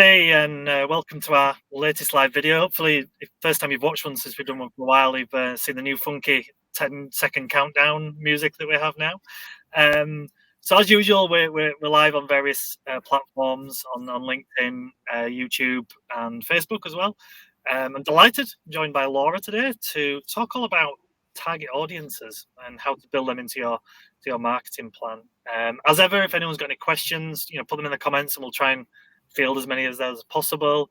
Hey, and welcome to our latest live video. Hopefully, if first time you've watched one since we've done one for a while, you've seen the new funky 10-second countdown music that we have now. So as usual, we're live on various platforms on LinkedIn, YouTube, and Facebook as well. I'm delighted, joined by Laura today to talk all about target audiences and how to build them into your marketing plan. As ever, if anyone's got any questions, put them in the comments, and we'll try and field as many as possible.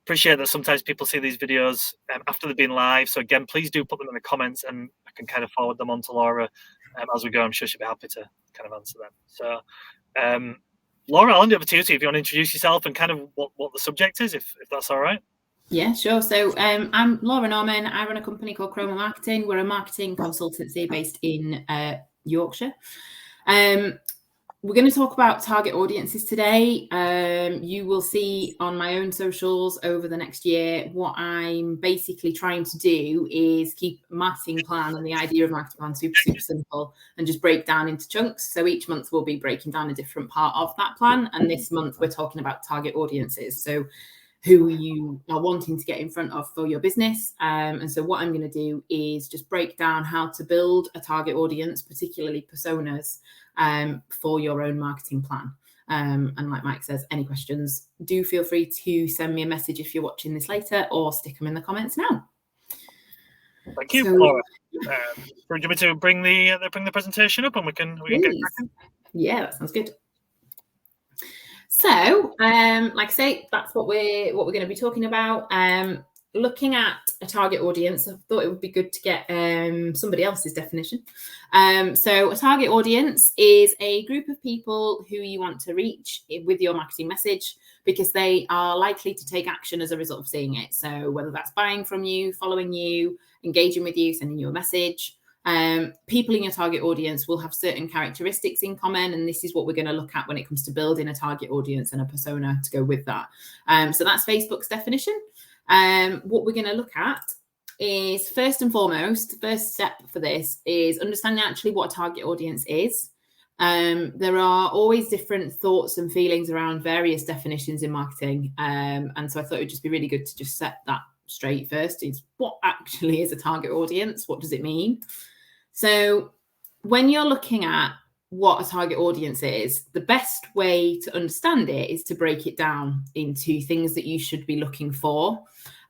Appreciate that sometimes people see these videos after they've been live. So again, please do put them in the comments, and I can kind of forward them on to Laura as we go. I'm sure she'll be happy to kind of answer them. So, Laura, I'll hand it over to you if you want to introduce yourself and kind of what the subject is, if that's all right. Yeah, sure. So I'm Laura Norman. I run a company called Chroma Marketing. We're a marketing consultancy based in Yorkshire. We're going to talk about target audiences today. You will see on my own socials over the next year, what I'm basically trying to do is keep a marketing plan and the idea of marketing plan super simple and just break down into chunks. So each month we'll be breaking down a different part of that plan. And this month we're talking about target audiences. So who you are wanting to get in front of for your business. And so what I'm going to do is just break down how to build a target audience, particularly personas, for your own marketing plan. And like Mike says, any questions, do feel free to send me a message if you're watching this later, or stick them in the comments now. Thank you, Laura. Do you want me to bring the presentation up, and we can get cracking? Yeah, that sounds good. So, like I say, that's what we're going to be talking about. Looking at a target audience, I thought it would be good to get somebody else's definition. So a target audience is a group of people who you want to reach with your marketing message, because they are likely to take action as a result of seeing it. So whether that's buying from you, following you, engaging with you, sending you a message. People in your target audience will have certain characteristics in common, and this is what we're going to look at when it comes to building a target audience and a persona to go with that. So that's Facebook's definition. What we're going to look at is, first and foremost, the first step for this is understanding actually what a target audience is. There are always different thoughts and feelings around various definitions in marketing. And so I thought it would just be really good to just set that straight first. Is what actually is a target audience? What does it mean? So when you're looking at what a target audience is, the best way to understand it is to break it down into things that you should be looking for,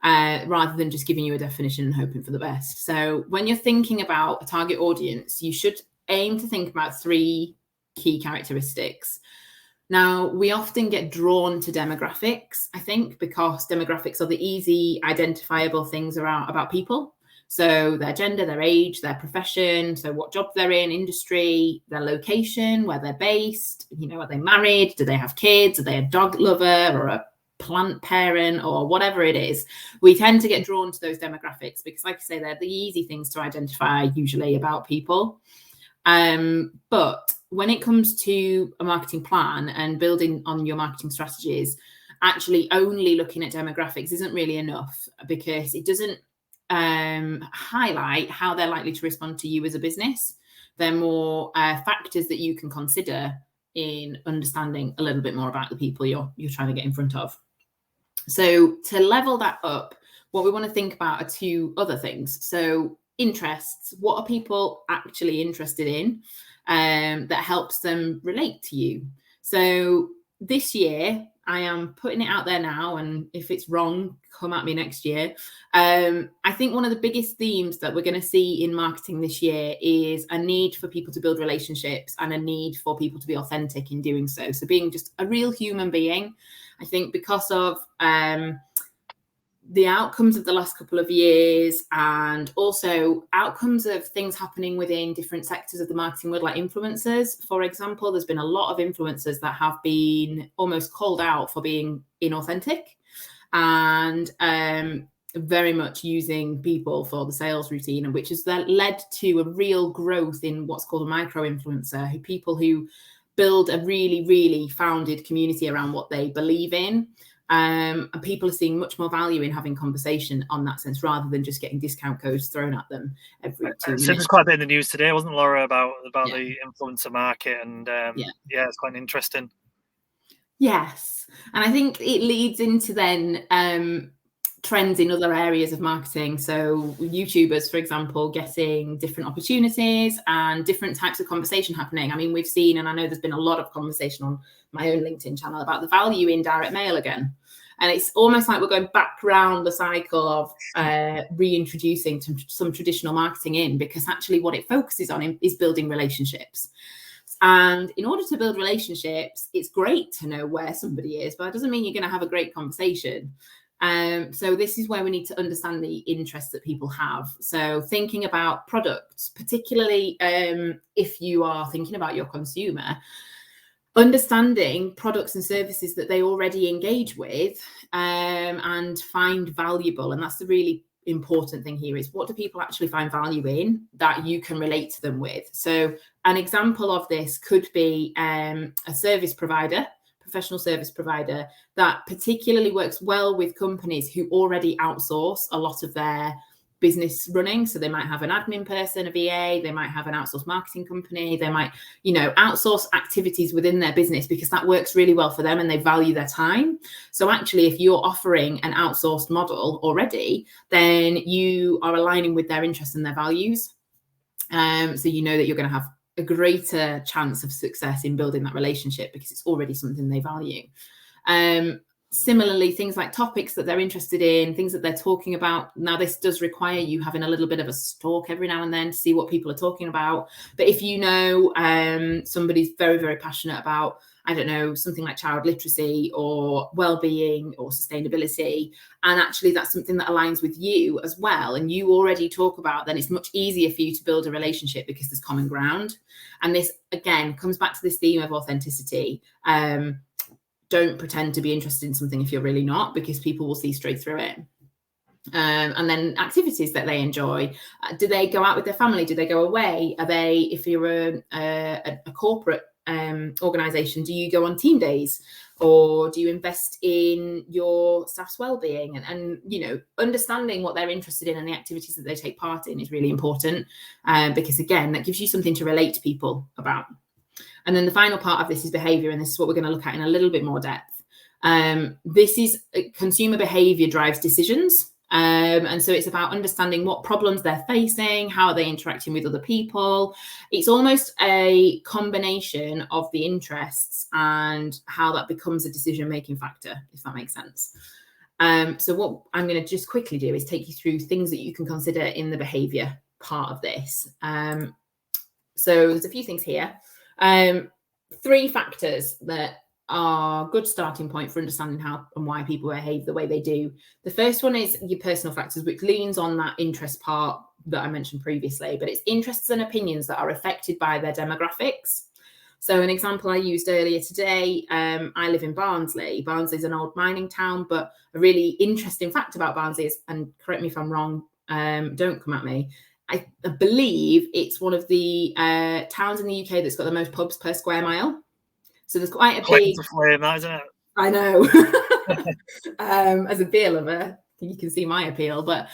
rather than just giving you a definition and hoping for the best. So when you're thinking about a target audience, you should aim to think about 3 key characteristics. Now, we often get drawn to demographics, I think, because demographics are the easy identifiable things about people. So their gender, their age, their profession, so what job they're in, industry, their location, where they're based, are they married? Do they have kids? Are they a dog lover or a plant parent or whatever it is? We tend to get drawn to those demographics because, like I say, they're the easy things to identify usually about people. But when it comes to a marketing plan and building on your marketing strategies, actually only looking at demographics isn't really enough, because it doesn't highlight how they're likely to respond to you as a business. They're more factors that you can consider in understanding a little bit more about the people you're trying to get in front of. So to level that up, what we want to think about are 2 other things. So interests, what are people actually interested in that helps them relate to you? So this year, I am putting it out there now, and if it's wrong, come at me next year. I think one of the biggest themes that we're going to see in marketing this year is a need for people to build relationships and a need for people to be authentic in doing so. So being just a real human being. I think because of the outcomes of the last couple of years, and also outcomes of things happening within different sectors of the marketing world, like influencers, for example, there's been a lot of influencers that have been almost called out for being inauthentic and very much using people for the sales routine, and which has led to a real growth in what's called a micro influencer, people who build a really, really founded community around what they believe in. And people are seeing much more value in having conversation on that sense, rather than just getting discount codes thrown at them every 2 minutes. So there's quite a bit in the news today, wasn't Laura, about the influencer market, and it's quite interesting. Yes. And I think it leads into then trends in other areas of marketing. So YouTubers, for example, getting different opportunities and different types of conversation happening. I mean, we've seen, and I know there's been a lot of conversation on my own LinkedIn channel about the value in direct mail again. And it's almost like we're going back around the cycle of reintroducing some traditional marketing in, because actually what it focuses on is building relationships. And in order to build relationships, it's great to know where somebody is, but that doesn't mean you're going to have a great conversation. So this is where we need to understand the interests that people have. So thinking about products, particularly if you are thinking about your consumer, understanding products and services that they already engage with and find valuable. And that's the really important thing here, is what do people actually find value in that you can relate to them with? So an example of this could be a service provider, professional service provider, that particularly works well with companies who already outsource a lot of their business running. So they might have an admin person, a VA, they might have an outsourced marketing company, they might, outsource activities within their business because that works really well for them and they value their time. So actually, if you're offering an outsourced model already, then you are aligning with their interests and their values. So you know that you're going to have a greater chance of success in building that relationship because it's already something they value. Similarly, things like topics that they're interested in, things that they're talking about. Now, this does require you having a little bit of a stalk every now and then to see what people are talking about. But if you know somebody's very, very passionate about, I don't know, something like child literacy or well-being or sustainability, and actually that's something that aligns with you as well, and you already talk about, then it's much easier for you to build a relationship because there's common ground. And this, again, comes back to this theme of authenticity. Don't pretend to be interested in something if you're really not, because people will see straight through it. And then activities that they enjoy. Do they go out with their family? Do they go away? Are they, if you're a corporate organization, do you go on team days, or do you invest in your staff's well-being? And understanding what they're interested in and the activities that they take part in is really important, because again, that gives you something to relate to people about. And then the final part of this is behavior, and this is what we're going to look at in a little bit more depth. This is consumer behavior drives decisions. And so it's about understanding what problems they're facing, how are they interacting with other people. It's almost a combination of the interests and how that becomes a decision-making factor, if that makes sense. So what I'm going to just quickly do is take you through things that you can consider in the behavior part of this. So there's a few things here. 3 factors that are a good starting point for understanding how and why people behave the way they do. The first one is your personal factors, which leans on that interest part that I mentioned previously, but it's interests and opinions that are affected by their demographics. So an example I used earlier today, I live in Barnsley. Barnsley is an old mining town, but a really interesting fact about Barnsley is, and correct me if I'm wrong, don't come at me, I believe it's one of the towns in the UK that's got the most pubs per square mile. So there's quite a big... That, isn't it? I know. As a beer lover, you can see my appeal. But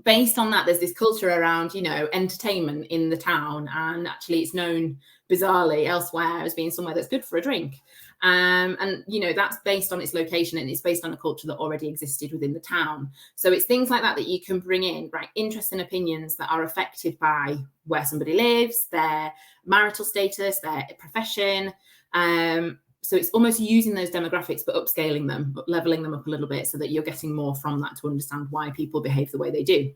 based on that, there's this culture around, entertainment in the town. And actually it's known bizarrely elsewhere as being somewhere that's good for a drink. And, that's based on its location, and it's based on a culture that already existed within the town. So it's things like that you can bring in, right? Interests and opinions that are affected by where somebody lives, their marital status, their profession. So it's almost using those demographics, but upscaling them, but leveling them up a little bit so that you're getting more from that to understand why people behave the way they do.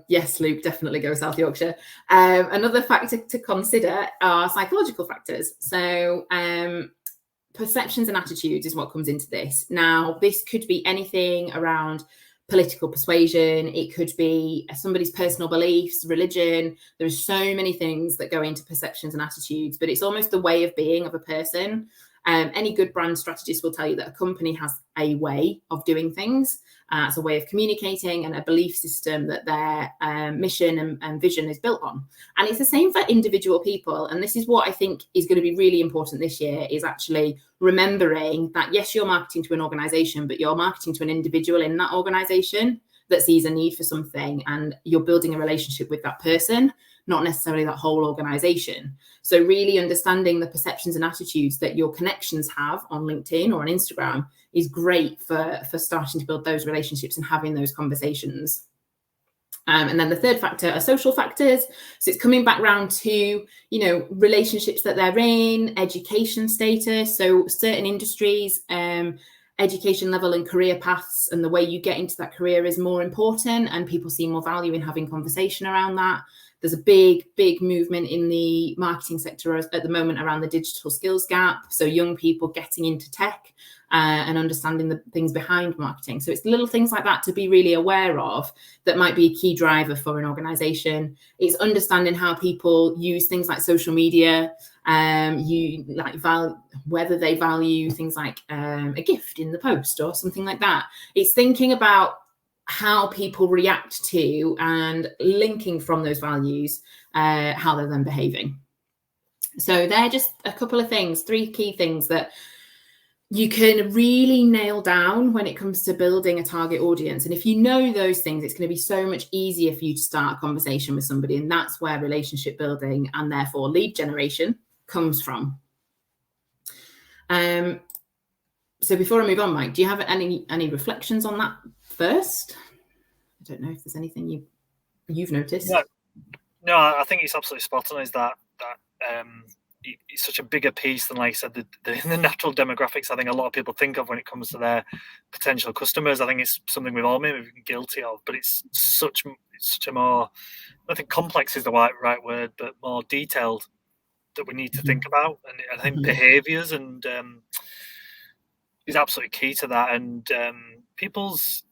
Yes, Luke, definitely go South Yorkshire. Another factor to consider are psychological factors. So perceptions and attitudes is what comes into this. Now, this could be anything around political persuasion. It could be somebody's personal beliefs, religion. There's so many things that go into perceptions and attitudes, but it's almost the way of being of a person. Any good brand strategist will tell you that a company has a way of doing things. It's a way of communicating and a belief system that their mission and vision is built on. And it's the same for individual people. And this is what I think is going to be really important this year, is actually remembering that, yes, you're marketing to an organization, but you're marketing to an individual in that organization that sees a need for something, and you're building a relationship with that person, not necessarily that whole organization. So really understanding the perceptions and attitudes that your connections have on LinkedIn or on Instagram is great for starting to build those relationships and having those conversations. And then the third factor are social factors. So it's coming back round to, relationships that they're in, education status. So certain industries, education level and career paths and the way you get into that career is more important, and people see more value in having conversation around that. There's a big movement in the marketing sector at the moment around the digital skills gap. So young people getting into tech and understanding the things behind marketing. So it's little things like that to be really aware of that might be a key driver for an organization. It's understanding how people use things like social media, whether they value things like a gift in the post or something like that. It's thinking about how people react to and linking from those values, how they're then behaving. So they're just a couple of things, 3 key things that you can really nail down when it comes to building a target audience. And if you know those things, it's going to be so much easier for you to start a conversation with somebody. And that's where relationship building and therefore lead generation comes from. So before I move on, Mike, do you have any reflections on that first? I don't know if there's anything you've noticed. No, I think it's absolutely spot on. Is that it's such a bigger piece than, like I said, the natural demographics I think a lot of people think of when it comes to their potential customers. I think it's something we've all maybe been guilty of, but it's such a more, I think complex is the right word, but more detailed that we need to think about. And I think behaviours and is absolutely key to that. And people's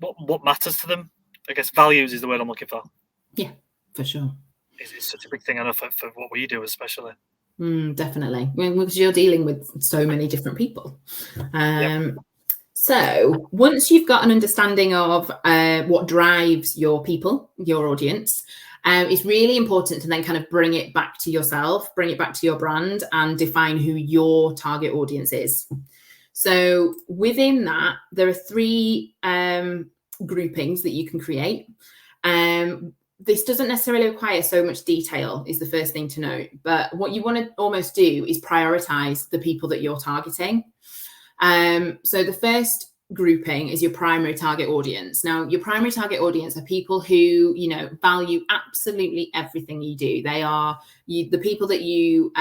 what matters to them. I guess values is the word I'm looking for. Yeah, for sure. It's such a big thing, I know, for what we do especially. Definitely, because you're dealing with so many different people. So once you've got an understanding of what drives your people, your audience, it's really important to then kind of bring it back to yourself, bring it back to your brand, and define who your target audience is. So within that, there are 3 groupings that you can create. This doesn't necessarily require so much detail, is the first thing to note. But what you want to almost do is prioritize the people that you're targeting. So the first grouping is your primary target audience. Now, your primary target audience are people who, value absolutely everything you do. They are the people that you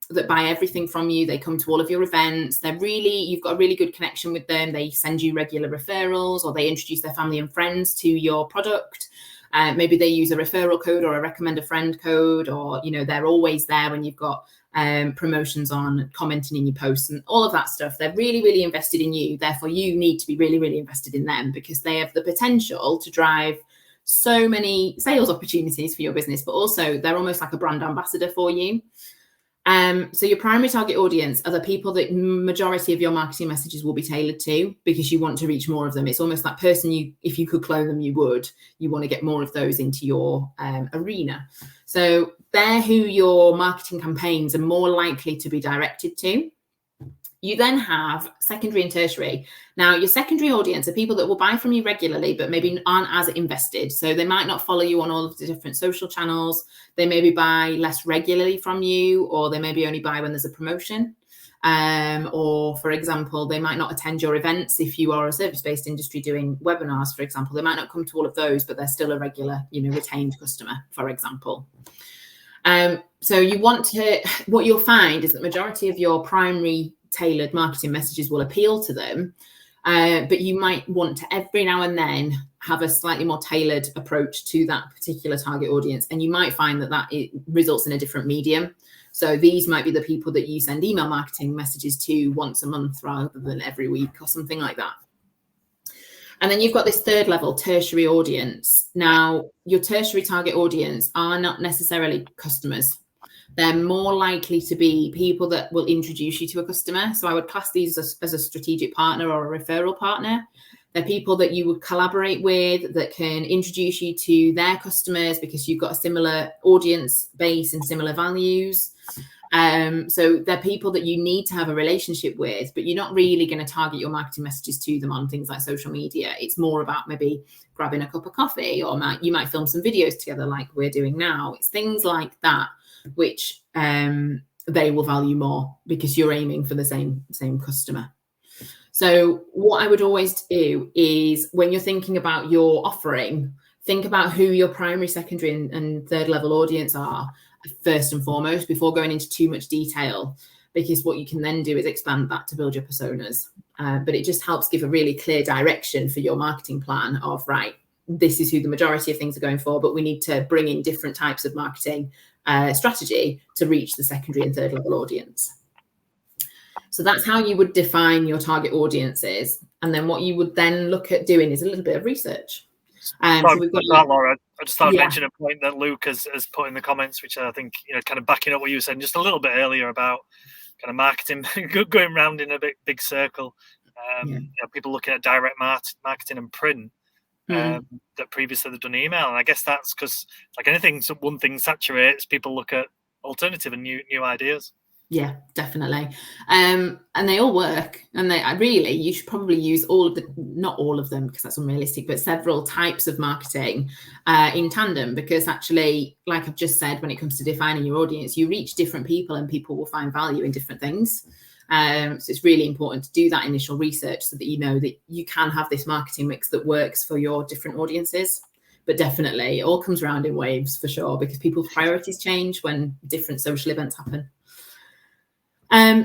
that buy everything from you. They come to all of your events. You've got a really good connection with them. They send you regular referrals, or they introduce their family and friends to your product. Maybe they use a referral code or a recommend a friend code, or, they're always there when you've got promotions on, commenting in your posts and all of that stuff. They're really, really invested in you. Therefore, you need to be really, really invested in them, because they have the potential to drive so many sales opportunities for your business, but also they're almost like a brand ambassador for you. So your primary target audience are the people that majority of your marketing messages will be tailored to, because you want to reach more of them. It's almost that person if you could clone them, you want to get more of those into your arena. So they're who your marketing campaigns are more likely to be directed to. You then have secondary and tertiary. Now, your secondary audience are people that will buy from you regularly, but maybe aren't as invested. So they might not follow you on all of the different social channels. They maybe buy less regularly from you, or they maybe only buy when there's a promotion. Or, for example, they might not attend your events if you are a service-based industry doing webinars, for example. They might not come to all of those, but they're still a regular, retained customer, for example. So what you'll find is that majority of your primary tailored marketing messages will appeal to them, but you might want to every now and then have a slightly more tailored approach to that particular target audience, and you might find that it results in a different medium. So these might be the people that you send email marketing messages to once a month rather than every week or something like that. And then you've got this third level, tertiary audience. Now, your tertiary target audience are not necessarily customers. They're more likely to be people that will introduce you to a customer. So I would class these as a strategic partner or a referral partner. They're people that you would collaborate with, that can introduce you to their customers because you've got a similar audience base and similar values. So they're people that you need to have a relationship with, but you're not really going to target your marketing messages to them on things like social media. It's more about maybe grabbing a cup of coffee, or you might film some videos together like we're doing now. It's things like that which they will value more, because you're aiming for the same customer. So what I would always do is, when you're thinking about your offering, think about who your primary, secondary, and third level audience are first and foremost, before going into too much detail, because what you can then do is expand that to build your personas. But it just helps give a really clear direction for your marketing plan of, right, this is who the majority of things are going for, but we need to bring in different types of marketing strategy to reach the secondary and third level audience. So that's how you would define your target audiences. And then what you would then look at doing is a little bit of research. So we've got Laura, I just thought I'd mention a point that Luke has put in the comments, which I think, kind of backing up what you were saying just a little bit earlier about kind of marketing going round in a big circle. People looking at direct marketing and print that previously they've done email, and I guess that's because, like anything, one thing saturates, people look at alternative and new ideas. Yeah, definitely. And they all work. And you should probably use not all of them, because that's unrealistic, but several types of marketing in tandem, because actually, like I've just said, when it comes to defining your audience, you reach different people and people will find value in different things. So it's really important to do that initial research so that you know that you can have this marketing mix that works for your different audiences. But definitely, it all comes around in waves for sure, because people's priorities change when different social events happen.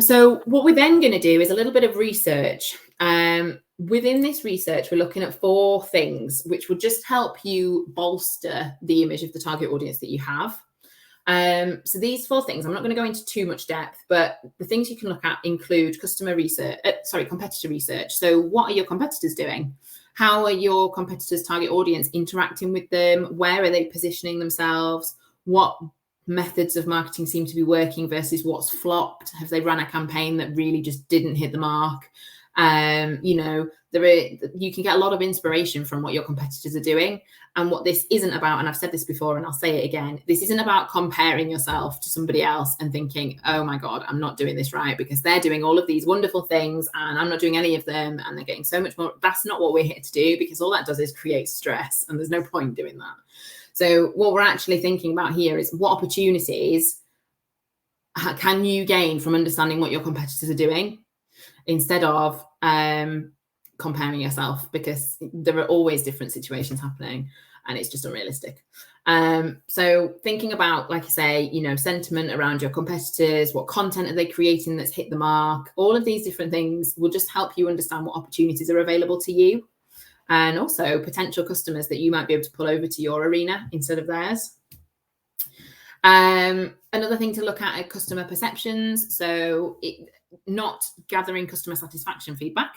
So what we're then going to do is a little bit of research. Within this research, we're looking at 4 things which will just help you bolster the image of the target audience that you have. So these 4 things, I'm not going to go into too much depth, but the things you can look at include competitor research. So what are your competitors doing? How are your competitors' target audience interacting with them? Where are they positioning themselves? What methods of marketing seem to be working versus what's flopped? Have they run a campaign that really just didn't hit the mark? You can get a lot of inspiration from what your competitors are doing. And what this isn't about, and I've said this before and I'll say it again, this isn't about comparing yourself to somebody else and thinking, oh my God, I'm not doing this right because they're doing all of these wonderful things and I'm not doing any of them and they're getting so much more. That's not what we're here to do, because all that does is create stress, and there's no point doing that. So what we're actually thinking about here is, what opportunities can you gain from understanding what your competitors are doing, instead of comparing yourself, because there are always different situations happening and it's just unrealistic. So thinking about, like I say, sentiment around your competitors, what content are they creating that's hit the mark? All of these different things will just help you understand what opportunities are available to you, and also potential customers that you might be able to pull over to your arena instead of theirs. Another thing to look at are customer perceptions. So not gathering customer satisfaction feedback.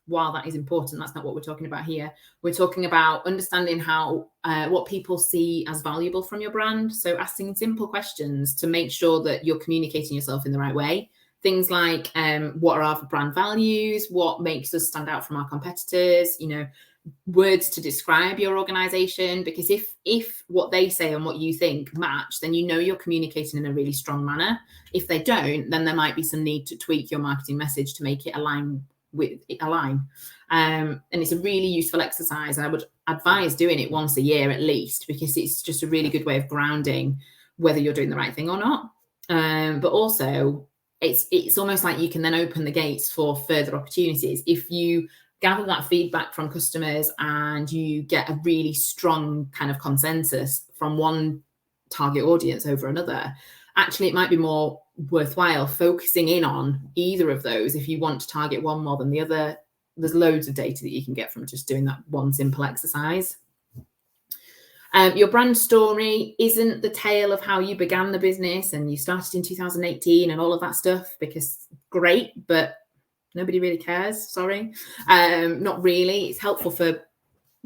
While that is important, that's not what we're talking about here. We're talking about understanding what people see as valuable from your brand. So asking simple questions to make sure that you're communicating yourself in the right way. Things like, what are our brand values? What makes us stand out from our competitors? Words to describe your organization, because if what they say and what you think match, then you're communicating in a really strong manner. If they don't, then there might be some need to tweak your marketing message to make it align. And it's a really useful exercise, and I would advise doing it once a year at least, because it's just a really good way of grounding whether you're doing the right thing or not. But also it's almost like you can then open the gates for further opportunities. If you gather that feedback from customers and you get a really strong kind of consensus from one target audience over another, actually it might be more worthwhile focusing in on either of those if you want to target one more than the other. There's loads of data that you can get from just doing that one simple exercise. Your brand story isn't the tale of how you began the business and you started in 2018 and all of that stuff, because great, but nobody really cares. Sorry. Not really. It's helpful for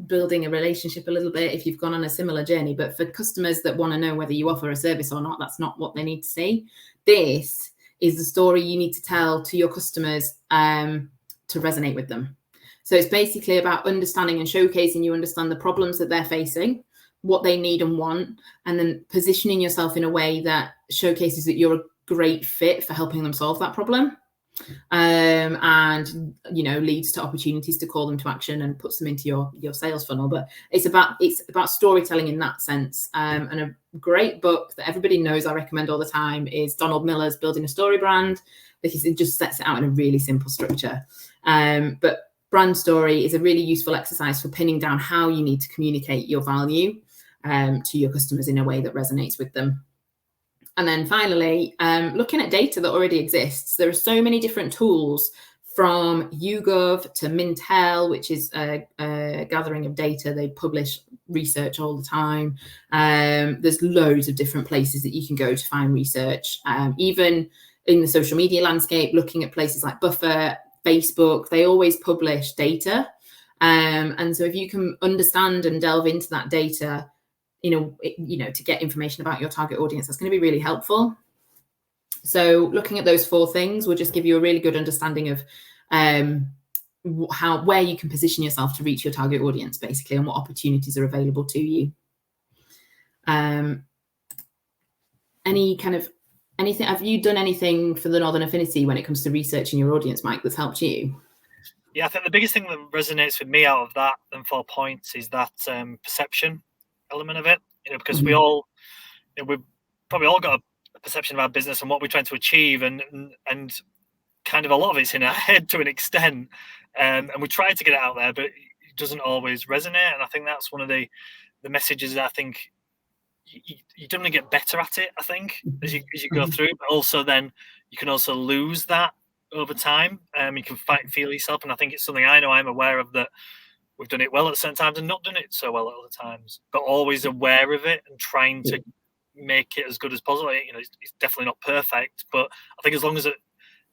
building a relationship a little bit if you've gone on a similar journey, but for customers that want to know whether you offer a service or not, that's not what they need to see. This is the story you need to tell to your customers to resonate with them. So it's basically about understanding and showcasing you understand the problems that they're facing, what they need and want, and then positioning yourself in a way that showcases that you're great fit for helping them solve that problem. And leads to opportunities to call them to action and puts them into your sales funnel. But it's about storytelling in that sense. And a great book that everybody knows I recommend all the time is Donald Miller's Building a Story Brand, because it just sets it out in a really simple structure. But brand story is a really useful exercise for pinning down how you need to communicate your value to your customers in a way that resonates with them. And then finally, looking at data that already exists. There are so many different tools, from YouGov to Mintel, which is a gathering of data. They publish research all the time. There's loads of different places that you can go to find research. Even in the social media landscape, looking at places like Buffer, Facebook, they always publish data. And so if you can understand and delve into that data, to get information about your target audience, that's going to be really helpful. So looking at those 4 things will just give you a really good understanding of where you can position yourself to reach your target audience, basically, and what opportunities are available to you. Anything? Have you done anything for the Northern Affinity when it comes to researching your audience, Mike, that's helped you? Yeah, I think the biggest thing that resonates with me out of that and 4 points is that perception element of it. Because we all, we've probably all got a perception of our business and what we're trying to achieve, and kind of a lot of it's in our head to an extent, and we try to get it out there, but it doesn't always resonate. And I think that's one of the messages that I think you don't get better at it, I think, as you go through, but also then you can also lose that over time. You can feel yourself, and I think it's something I know I'm aware of, that we've done it well at certain times and not done it so well at other times, but always aware of it and trying to make it as good as possible. It's definitely not perfect, but I think as long as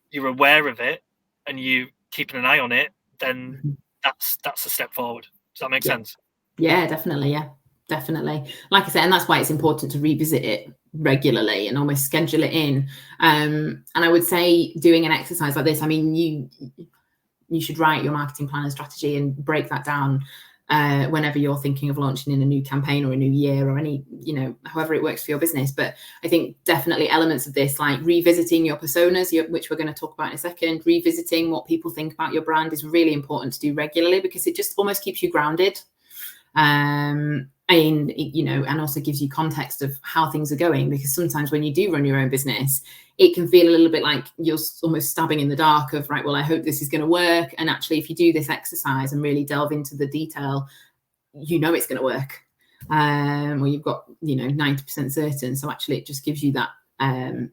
you're aware of it and you keeping an eye on it, then that's a step forward. Does that make sense? Yeah, definitely. Yeah, definitely. Like I said, and that's why it's important to revisit it regularly and almost schedule it in. And I would say doing an exercise like this, I mean, you should write your marketing plan and strategy and break that down whenever you're thinking of launching in a new campaign or a new year or any, however it works for your business. But I think definitely elements of this, like revisiting your personas, which we're going to talk about in a second, revisiting what people think about your brand, is really important to do regularly, because it just almost keeps you grounded. And also gives you context of how things are going, because sometimes when you do run your own business, it can feel a little bit like you're almost stabbing in the dark of, right, well, I hope this is going to work. And actually, if you do this exercise and really delve into the detail, it's going to work. Or you've got, 90% certain. So actually, it just gives you that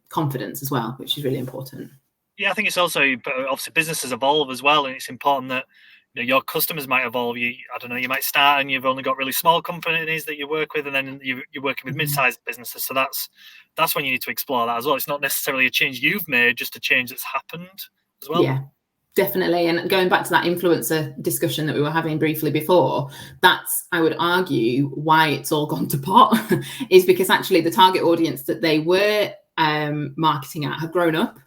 confidence as well, which is really important. Yeah, I think it's also, obviously, businesses evolve as well, and it's important that your customers might evolve. You might start and you've only got really small companies that you work with, and then you're working with mid-sized businesses. So that's when you need to explore that as well. It's not necessarily a change you've made, just a change that's happened as well. Yeah, definitely. And going back to that influencer discussion that we were having briefly before, that's, I would argue, why it's all gone to pot is because actually the target audience that they were marketing at have grown up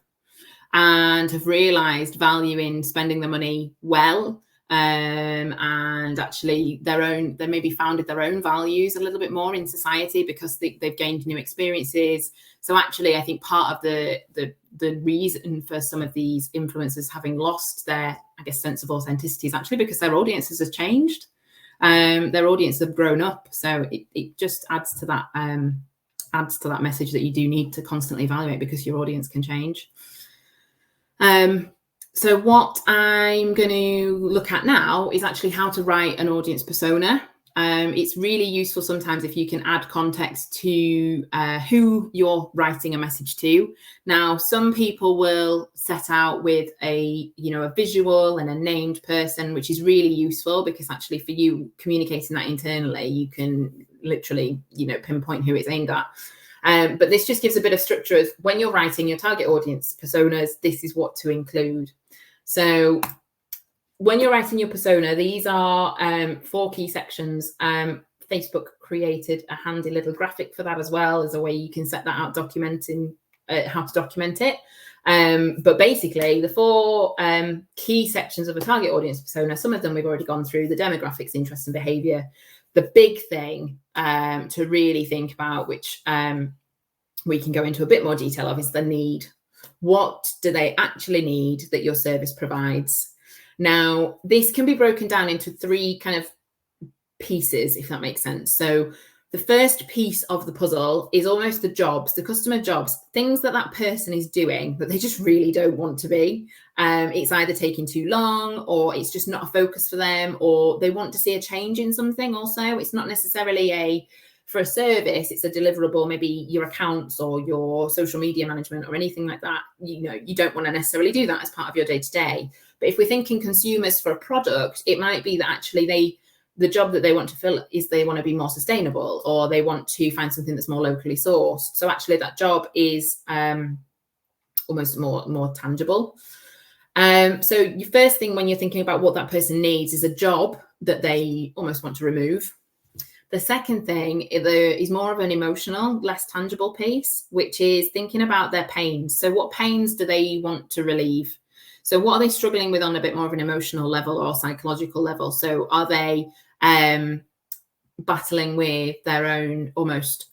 and have realized value in spending the money well. And actually they maybe founded their own values a little bit more in society because they've gained new experiences. So actually, I think part of the reason for some of these influencers having lost their, I guess, sense of authenticity is actually because their audiences have changed. Their audience have grown up. So it just adds to that message that you do need to constantly evaluate, because your audience can change. So what I'm going to look at now is actually how to write an audience persona. It's really useful sometimes if you can add context to who you're writing a message to. Now, some people will set out with a visual and a named person, which is really useful because actually for you communicating that internally, you can literally, pinpoint who it's aimed at. But this just gives a bit of structure of when you're writing your target audience personas, this is what to include. So when you're writing your persona, these are 4 key sections. Facebook created a handy little graphic for that as well, as a way you can set that out, documenting how to document it. But basically, the 4 key sections of a target audience persona, some of them we've already gone through: the demographics, interests and behavior. The big thing to really think about, which we can go into a bit more detail of is the need. What do they actually need that your service provides? Now, this can be broken down into 3 kind of pieces, if that makes sense. So the first piece of the puzzle is almost the jobs, the customer jobs, things that that person is doing that they just really don't want to be. It's either taking too long, or it's just not a focus for them, or they want to see a change in something. Also, it's not necessarily for a service, it's a deliverable, maybe your accounts or your social media management or anything like that. You don't want to necessarily do that as part of your day-to-day. But if we're thinking consumers for a product, it might be that actually the job that they want to fill is they want to be more sustainable, or they want to find something that's more locally sourced. So actually that job is almost more tangible. So your first thing when you're thinking about what that person needs is a job that they almost want to remove. The second thing is more of an emotional, less tangible piece, which is thinking about their pains. So what pains do they want to relieve? So what are they struggling with on a bit more of an emotional level or psychological level? So are they battling with their own almost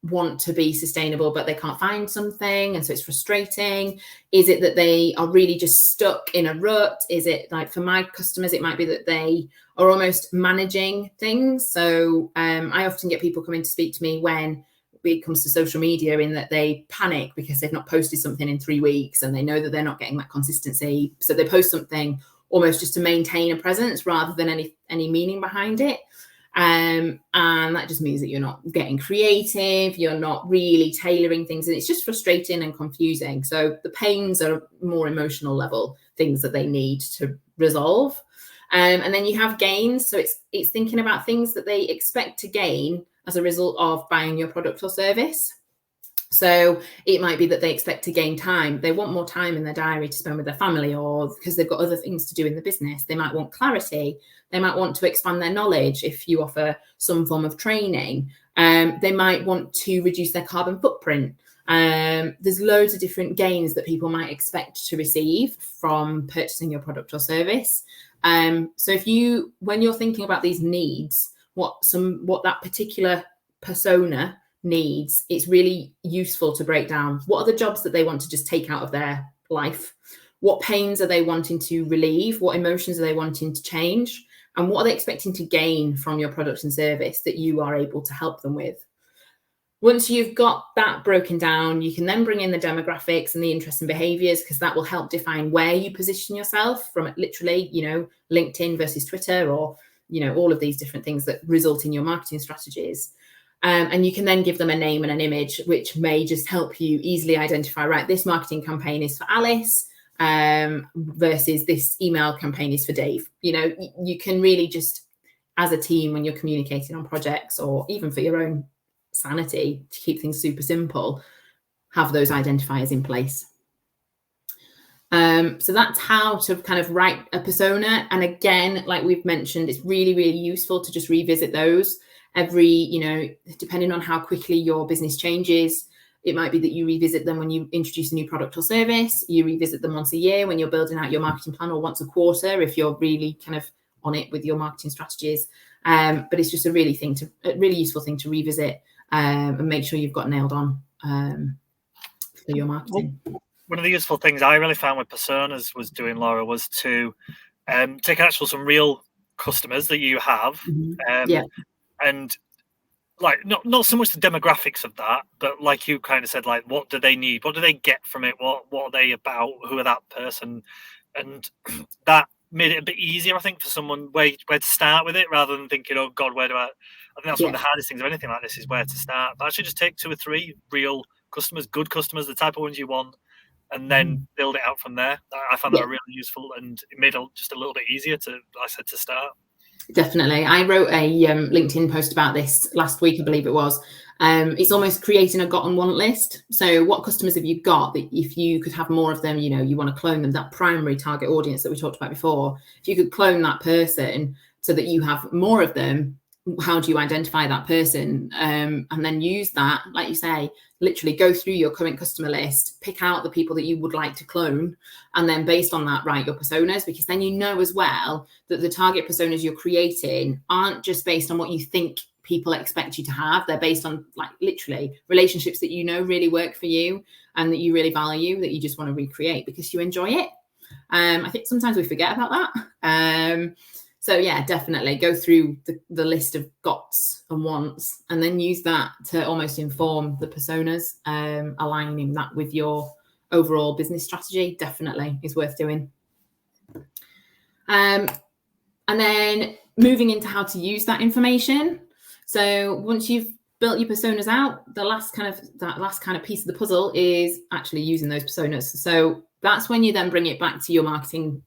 want to be sustainable, but they can't find something, and so it's frustrating? Is it that they are really just stuck in a rut? Is it like, for my customers, it might be that they are almost managing things. So I often get people coming to speak to me when it comes to social media, in that they panic because they've not posted something in 3 weeks and they know that they're not getting that consistency. So they post something almost just to maintain a presence rather than any meaning behind it. And that just means that you're not getting creative, you're not really tailoring things, and it's just frustrating and confusing. So the pains are more emotional level things that they need to resolve. And then you have gains. So it's thinking about things that they expect to gain as a result of buying your product or service. So it might be that they expect to gain time. They want more time in their diary to spend with their family, or because they've got other things to do in the business. They might want clarity. They might want to expand their knowledge if you offer some form of training. They might want to reduce their carbon footprint. There's loads of different gains that people might expect to receive from purchasing your product or service. So when you're thinking about these needs, what that particular persona needs, it's really useful to break down what are the jobs that they want to just take out of their life, what pains are they wanting to relieve, what emotions are they wanting to change, and what are they expecting to gain from your product and service that you are able to help them with. Once you've got that broken down, you can then bring in the demographics and the interests and behaviors, because that will help define where you position yourself from, literally, LinkedIn versus Twitter, or all of these different things that result in your marketing strategies. And you can then give them a name and an image, which may just help you easily identify, right, this marketing campaign is for Alice versus this email campaign is for Dave. You can really just, as a team, when you're communicating on projects, or even for your own sanity, to keep things super simple, have those identifiers in place. So that's how to kind of write a persona. And again, like we've mentioned, it's really, really useful to just revisit those every, depending on how quickly your business changes. It might be that you revisit them when you introduce a new product or service. You revisit them once a year when you're building out your marketing plan, or once a quarter if you're really kind of on it with your marketing strategies. But it's just a really useful thing to revisit and make sure you've got nailed on for your marketing. One of the useful things I really found with personas was doing, Laura, was to take some real customers that you have, and like not so much the demographics of that, but like you kind of said, like, what do they need? What do they get from it? What are they about? Who are that person? And that made it a bit easier, I think, for someone where to start with it, rather than thinking, oh God, where do I think that's one of the hardest things of anything like this, is where to start. But actually just take 2 or 3 real customers, good customers, the type of ones you want, and then build it out from there. I found that really useful, and it made it just a little bit easier to start. Definitely. I wrote a LinkedIn post about this last week, I believe it was. It's almost creating a got and want list. So what customers have you got that if you could have more of them, you want to clone them, that primary target audience that we talked about before, if you could clone that person so that you have more of them, how do you identify that person? And then use that, like you say, literally go through your current customer list, pick out the people that you would like to clone, and then based on that, write your personas, because then as well that the target personas you're creating aren't just based on what you think people expect you to have. They're based on like literally relationships that you know really work for you and that you really value, that you just want to recreate because you enjoy it. I think sometimes we forget about that. So yeah, definitely go through the list of gots and wants, and then use that to almost inform the personas, aligning that with your overall business strategy. Definitely is worth doing. And then moving into how to use that information. So once you've built your personas out, that last kind of piece of the puzzle is actually using those personas. So that's when you then bring it back to your marketing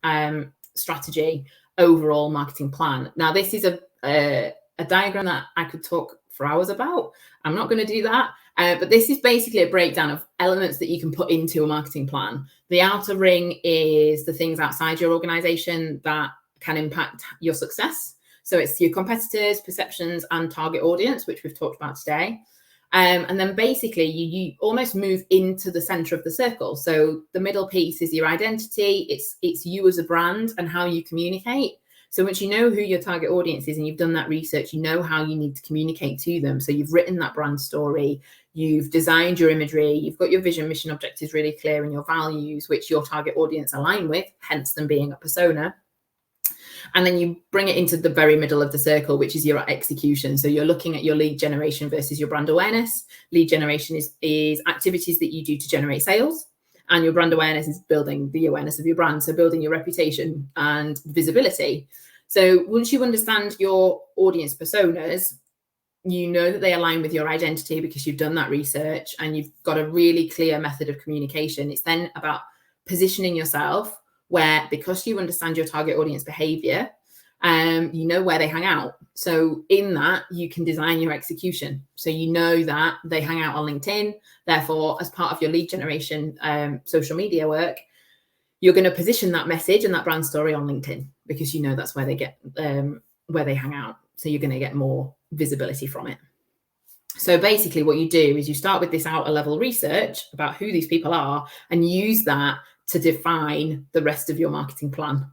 strategy, overall marketing plan. Now, this is a diagram that I could talk for hours about. I'm not going to do that. But this is basically a breakdown of elements that you can put into a marketing plan. The outer ring is the things outside your organization that can impact your success. So it's your competitors, perceptions, and target audience, which we've talked about today. And then basically you almost move into the center of the circle. So the middle piece is your identity. It's you as a brand and how you communicate. So once you know who your target audience is and you've done that research, you know how you need to communicate to them. So you've written that brand story, you've designed your imagery, you've got your vision, mission, objectives really clear, and your values, which your target audience align with, hence them being a persona. And then you bring it into the very middle of the circle, which is your execution. So you're looking at your lead generation versus your brand awareness. Lead generation is activities that you do to generate sales. And your brand awareness is building the awareness of your brand. So building your reputation and visibility. So once you understand your audience personas, you know that they align with your identity because you've done that research and you've got a really clear method of communication. It's then about positioning yourself where, because you understand your target audience behavior, you know where they hang out. So in that, you can design your execution. So you know that they hang out on LinkedIn. Therefore, as part of your lead generation social media work, you're going to position that message and that brand story on LinkedIn because you know that's where they get where they hang out. So you're going to get more visibility from it. So basically what you do is you start with this outer level research about who these people are and use that to define the rest of your marketing plan.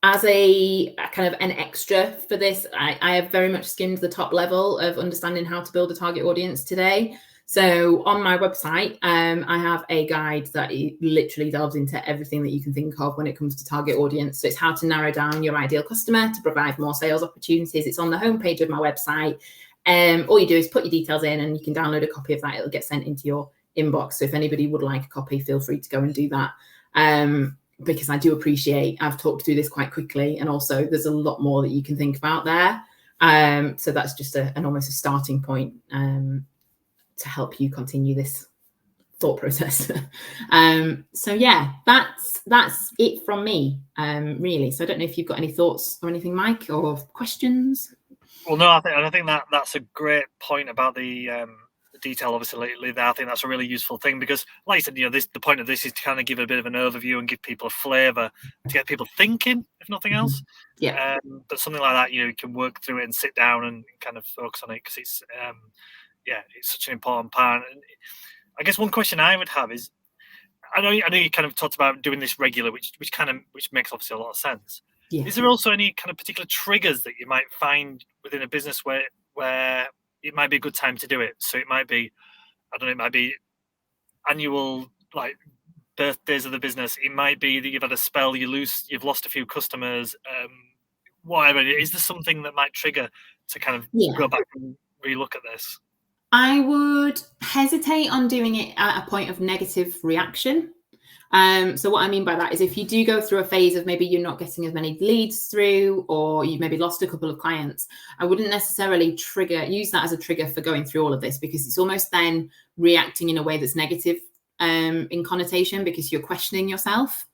As a kind of an extra for this, I have very much skimmed the top level of understanding how to build a target audience today. So on my website, I have a guide that literally delves into everything that you can think of when it comes to target audience. So it's how to narrow down your ideal customer to provide more sales opportunities. It's on the homepage of my website. All you do is put your details in and you can download a copy of that. It'll get sent into your inbox. So if anybody would like a copy, feel free to go and do that. Because I do appreciate, I've talked through this quite quickly, and also there's a lot more that you can think about there. So that's just an almost a starting point to help you continue this thought process. So yeah, that's it from me, really. So I don't know if you've got any thoughts or anything, Mike, or questions. Well, no, I think that's a great point about the detail. Obviously, lately, I think that's a really useful thing because, like I said, the point of this is to kind of give a bit of an overview and give people a flavour to get people thinking, if nothing else. Yeah. But something like that, you can work through it and sit down and kind of focus on it because it's such an important part. And I guess one question I would have is, I know you kind of talked about doing this regular, which makes obviously a lot of sense. Yeah. Is there also any kind of particular triggers that you might find within a business where it might be a good time to do it? So it might be, it might be annual like birthdays of the business. It might be that you've had a spell, you've lost a few customers. Whatever. Is there something that might trigger to kind of go back and relook at this? I would hesitate on doing it at a point of negative reaction. So what I mean by that is if you do go through a phase of maybe you're not getting as many leads through, or you've maybe lost a couple of clients, I wouldn't necessarily use that as a trigger for going through all of this, because it's almost then reacting in a way that's negative in connotation, because you're questioning yourself,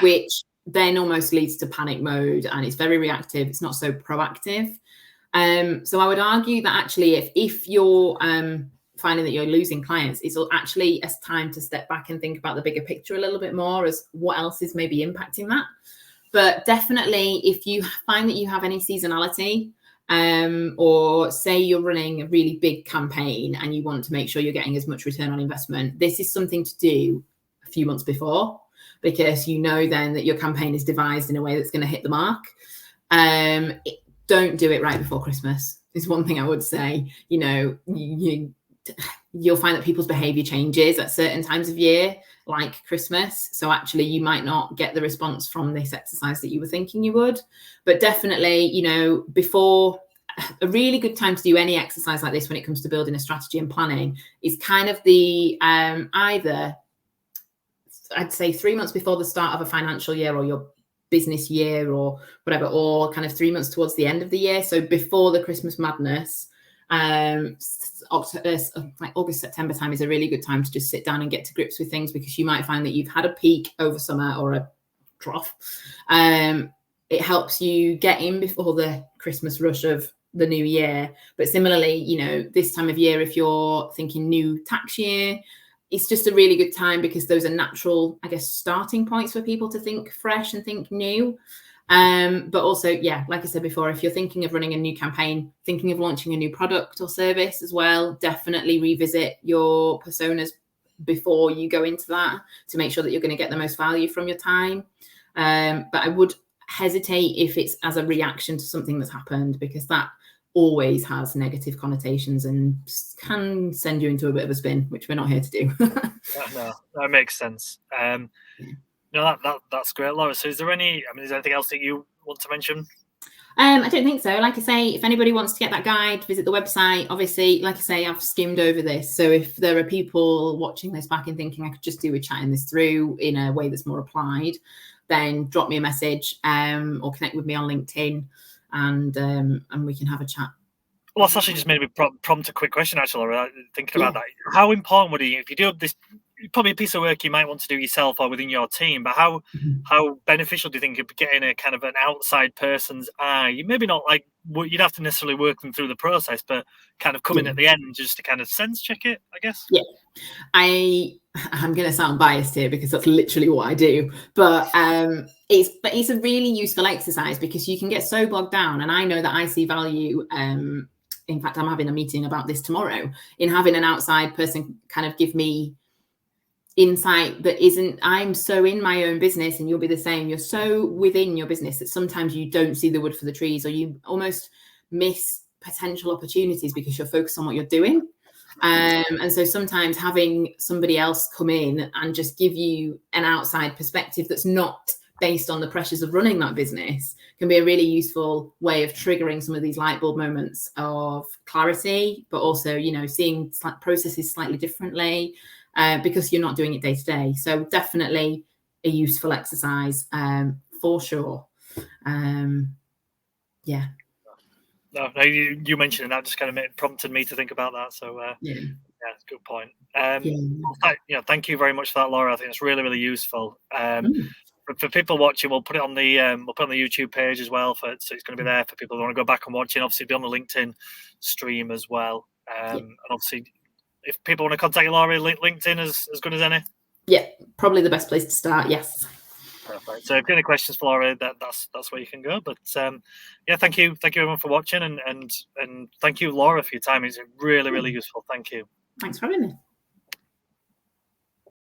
which then almost leads to panic mode, and it's very reactive. It's not so proactive. So I would argue that actually if you're finding that you're losing clients, it's actually a time to step back and think about the bigger picture a little bit more, as what else is maybe impacting that. But definitely if you find that you have any seasonality, or say you're running a really big campaign and you want to make sure you're getting as much return on investment, this is something to do a few months before, because you know then that your campaign is devised in a way that's going to hit the mark. don't do it right before Christmas is one thing I would say. You know, you'll find that people's behavior changes at certain times of year, like Christmas. So actually you might not get the response from this exercise that you were thinking you would. But definitely, you know, before, a really good time to do any exercise like this when it comes to building a strategy and planning is kind of the either, I'd say 3 months before the start of a financial year or your business year or whatever, or kind of 3 months towards the end of the year. So before the Christmas madness, like August, September time is a really good time to just sit down and get to grips with things, because you might find that you've had a peak over summer or a trough. It helps you get in before the Christmas rush of the new year. But similarly, you know, this time of year, if you're thinking new tax year, it's just a really good time, because those are natural, I guess, starting points for people to think fresh and think new. But also, yeah, like I said before, if you're thinking of running a new campaign, thinking of launching a new product or service as well, definitely revisit your personas before you go into that to make sure that you're going to get the most value from your time. But I would hesitate if it's as a reaction to something that's happened, because that always has negative connotations and can send you into a bit of a spin, which we're not here to do. No, that makes sense. No, that's great, Laura. So is there anything else that you want to mention? I don't think so. Like I say, if anybody wants to get that guide, visit the website. Obviously, like I say, I've skimmed over this. So if there are people watching this back and thinking I could just do with chatting this through in a way that's more applied, then drop me a message or connect with me on LinkedIn, and we can have a chat. Well, that's actually just made me prompt a quick question, actually, Laura, thinking about that. How important would it, if you do this, probably a piece of work you might want to do yourself or within your team, but how beneficial do you think of getting a kind of an outside person's eye? Maybe not like you'd have to necessarily work them through the process, but kind of coming at the end just to kind of sense check it, I guess. Yeah, I'm going to sound biased here because that's literally what I do, but it's a really useful exercise, because you can get so bogged down, and I know that I see value. In fact, I'm having a meeting about this tomorrow, in having an outside person kind of give me insight that isn't, I'm so in my own business, and you'll be the same. You're so within your business that sometimes you don't see the wood for the trees, or you almost miss potential opportunities because you're focused on what you're doing. And so sometimes having somebody else come in and just give you an outside perspective that's not based on the pressures of running that business can be a really useful way of triggering some of these light bulb moments of clarity, but also, you know, seeing processes slightly differently, because you're not doing it day to day. So definitely a useful exercise, for sure. Yeah. No, you mentioning that just kind of prompted me to think about that. So yeah, good point. Thank you very much for that, Laura. I think it's really, really useful. For people watching, we'll put it on the YouTube page as well. So it's going to be there for people who want to go back and watch it. Obviously, be on the LinkedIn stream as well. And obviously, if people want to contact you, Laura, LinkedIn is as good as any. Yeah, probably the best place to start. Yes. Perfect. So if you have any questions for Laura, that's where you can go. But yeah, thank you everyone for watching, and thank you, Laura, for your time. It's really, really useful. Thank you. Thanks for having me.